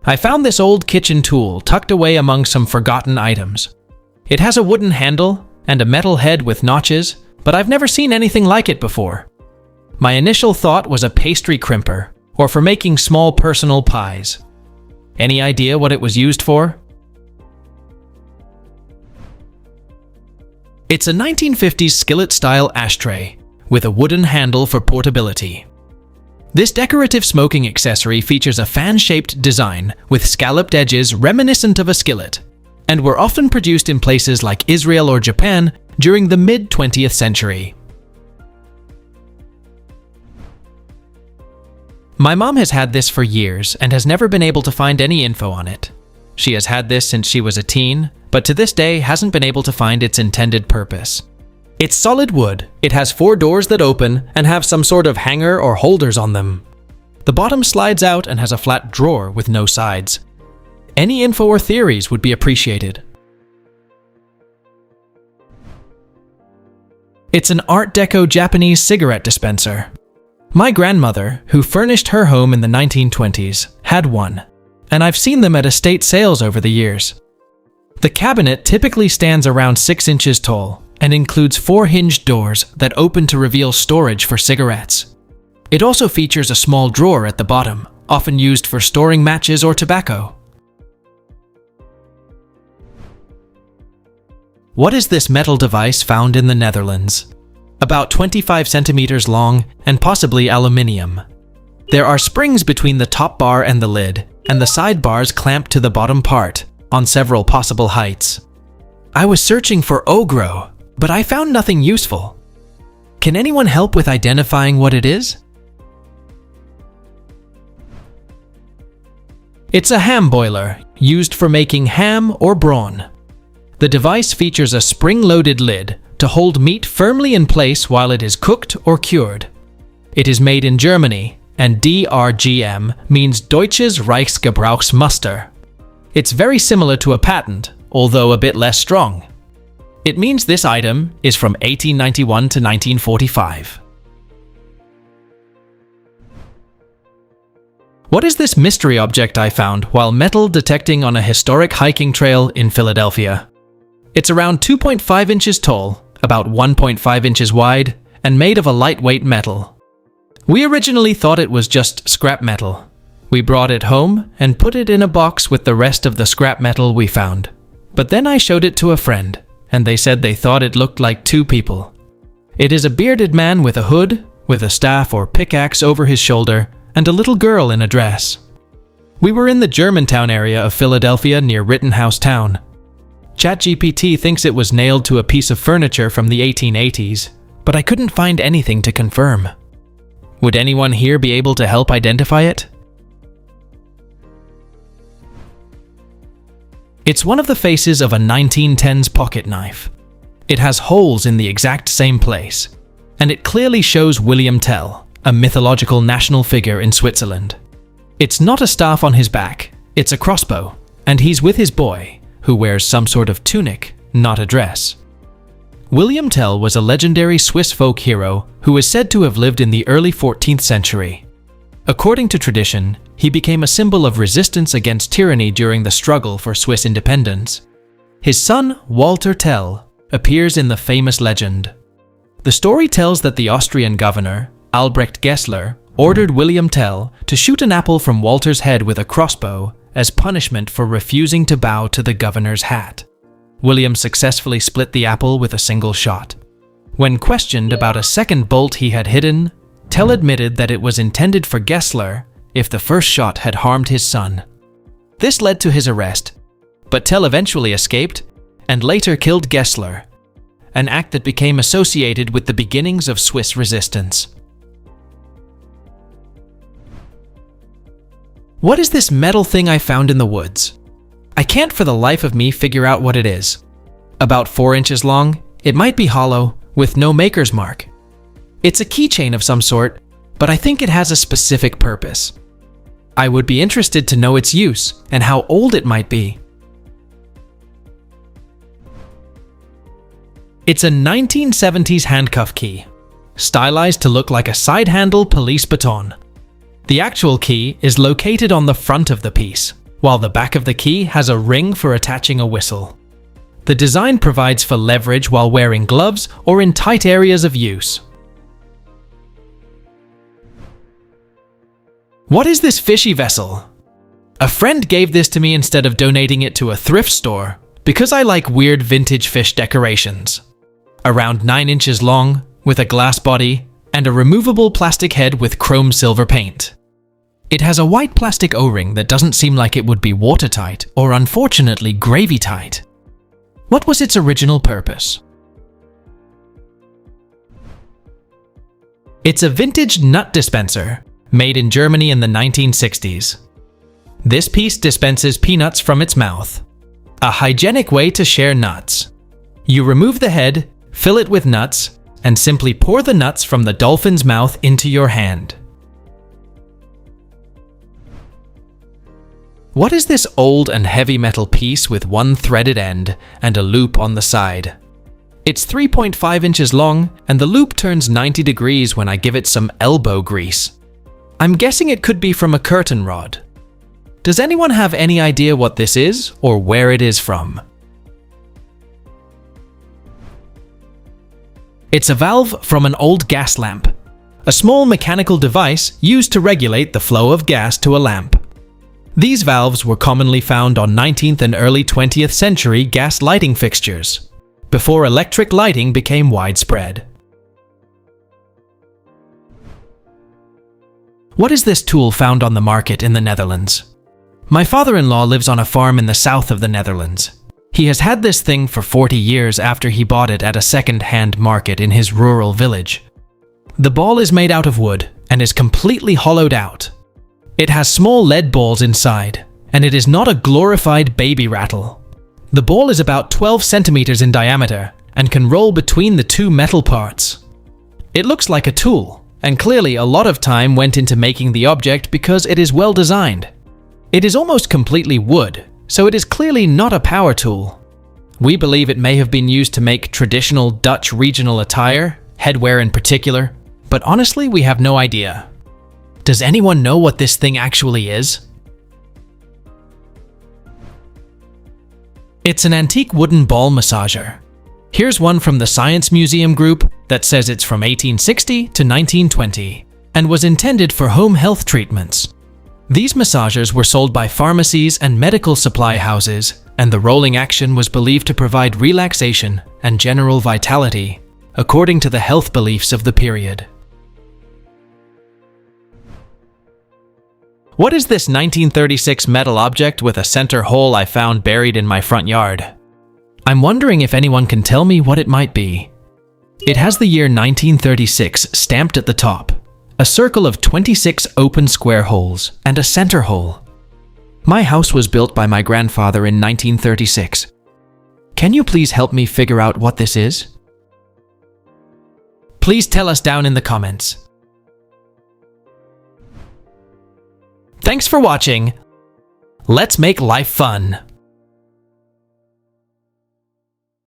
I found this old kitchen tool tucked away among some forgotten items. It has a wooden handle and a metal head with notches, but I've never seen anything like it before. My initial thought was a pastry crimper, or for making small personal pies. Any idea what it was used for? It's a 1950s skillet-style ashtray with a wooden handle for portability. This decorative smoking accessory features a fan-shaped design with scalloped edges reminiscent of a skillet, and were often produced in places like Israel or Japan during the mid-20th century. My mom has had this for years and has never been able to find any info on it. She has had this since she was a teen, but to this day hasn't been able to find its intended purpose. It's solid wood. It has 4 doors that open and have some sort of hanger or holders on them. The bottom slides out and has a flat drawer with no sides. Any info or theories would be appreciated. It's an Art Deco Japanese cigarette dispenser. My grandmother, who furnished her home in the 1920s, had one, and I've seen them at estate sales over the years. The cabinet typically stands around 6 inches tall and includes 4 hinged doors that open to reveal storage for cigarettes. It also features a small drawer at the bottom, often used for storing matches or tobacco. What is this metal device found in the Netherlands? About 25 centimeters long and possibly aluminium. There are springs between the top bar and the lid, and the side bars clamp to the bottom part on several possible heights. I was searching for ogro, but I found nothing useful. Can anyone help with identifying what it is? It's a ham boiler, used for making ham or brawn. The device features a spring-loaded lid to hold meat firmly in place while it is cooked or cured. It is made in Germany, and DRGM means Deutsches Reichsgebrauchsmuster. It's very similar to a patent, although a bit less strong. It means this item is from 1891 to 1945. What is this mystery object I found while metal detecting on a historic hiking trail in Philadelphia? It's around 2.5 inches tall, about 1.5 inches wide, and made of a lightweight metal. We originally thought it was just scrap metal. We brought it home and put it in a box with the rest of the scrap metal we found. But then I showed it to a friend, and they said they thought it looked like 2 people. It is a bearded man with a hood, with a staff or pickaxe over his shoulder, and a little girl in a dress. We were in the Germantown area of Philadelphia near Rittenhouse Town. ChatGPT thinks it was nailed to a piece of furniture from the 1880s, but I couldn't find anything to confirm. Would anyone here be able to help identify it? It's one of the faces of a 1910s pocket knife. It has holes in the exact same place, and it clearly shows William Tell, a mythological national figure in Switzerland. It's not a staff on his back, it's a crossbow, and he's with his boy, who wears some sort of tunic, not a dress. William Tell was a legendary Swiss folk hero who is said to have lived in the early 14th century. According to tradition, he became a symbol of resistance against tyranny during the struggle for Swiss independence. His son, Walter Tell, appears in the famous legend. The story tells that the Austrian governor, Albrecht Gessler, ordered William Tell to shoot an apple from Walter's head with a crossbow as punishment for refusing to bow to the governor's hat. William successfully split the apple with a single shot. When questioned about a second bolt he had hidden, Tell admitted that it was intended for Gessler if the first shot had harmed his son. This led to his arrest, but Tell eventually escaped and later killed Gessler, an act that became associated with the beginnings of Swiss resistance. What is this metal thing I found in the woods? I can't for the life of me figure out what it is. About 4 inches long, it might be hollow, with no maker's mark. It's a keychain of some sort, but I think it has a specific purpose. I would be interested to know its use and how old it might be. It's a 1970s handcuff key. stylized to look like a side-handle police baton. The actual key is located on the front of the piece, while the back of the key has a ring for attaching a whistle. The design provides for leverage while wearing gloves or in tight areas of use. What is this fishy vessel? A friend gave this to me instead of donating it to a thrift store because I like weird vintage fish decorations. Around 9 inches long, with a glass body, and a removable plastic head with chrome silver paint. It has a white plastic O-ring that doesn't seem like it would be watertight or unfortunately gravy-tight. What was its original purpose? It's a vintage nut dispenser made in Germany in the 1960s. This piece dispenses peanuts from its mouth, a hygienic way to share nuts. You remove the head, fill it with nuts, and simply pour the nuts from the dolphin's mouth into your hand. What is this old and heavy metal piece with one threaded end and a loop on the side? It's 3.5 inches long, and the loop turns 90 degrees when I give it some elbow grease. I'm guessing it could be from a curtain rod. Does anyone have any idea what this is or where it is from? It's a valve from an old gas lamp, a small mechanical device used to regulate the flow of gas to a lamp. These valves were commonly found on 19th and early 20th century gas lighting fixtures, before electric lighting became widespread. What is this tool found on the market in the Netherlands? My father-in-law lives on a farm in the south of the Netherlands. He has had this thing for 40 years after he bought it at a second-hand market in his rural village. The ball is made out of wood and is completely hollowed out. It has small lead balls inside, and it is not a glorified baby rattle. The ball is about 12 centimeters in diameter and can roll between the two metal parts. It looks like a tool, and clearly a lot of time went into making the object because it is well designed. It is almost completely wood, so it is clearly not a power tool. We believe it may have been used to make traditional Dutch regional attire, headwear in particular, but honestly we have no idea. Does anyone know what this thing actually is? It's an antique wooden ball massager. Here's one from the Science Museum Group that says it's from 1860 to 1920 and was intended for home health treatments. These massagers were sold by pharmacies and medical supply houses, and the rolling action was believed to provide relaxation and general vitality, according to the health beliefs of the period. What is this 1936 metal object with a center hole I found buried in my front yard? I'm wondering if anyone can tell me what it might be. It has the year 1936 stamped at the top, a circle of 26 open square holes, and a center hole. My house was built by my grandfather in 1936. Can you please help me figure out what this is? Please tell us down in the comments. Thanks for watching. Let's make life fun.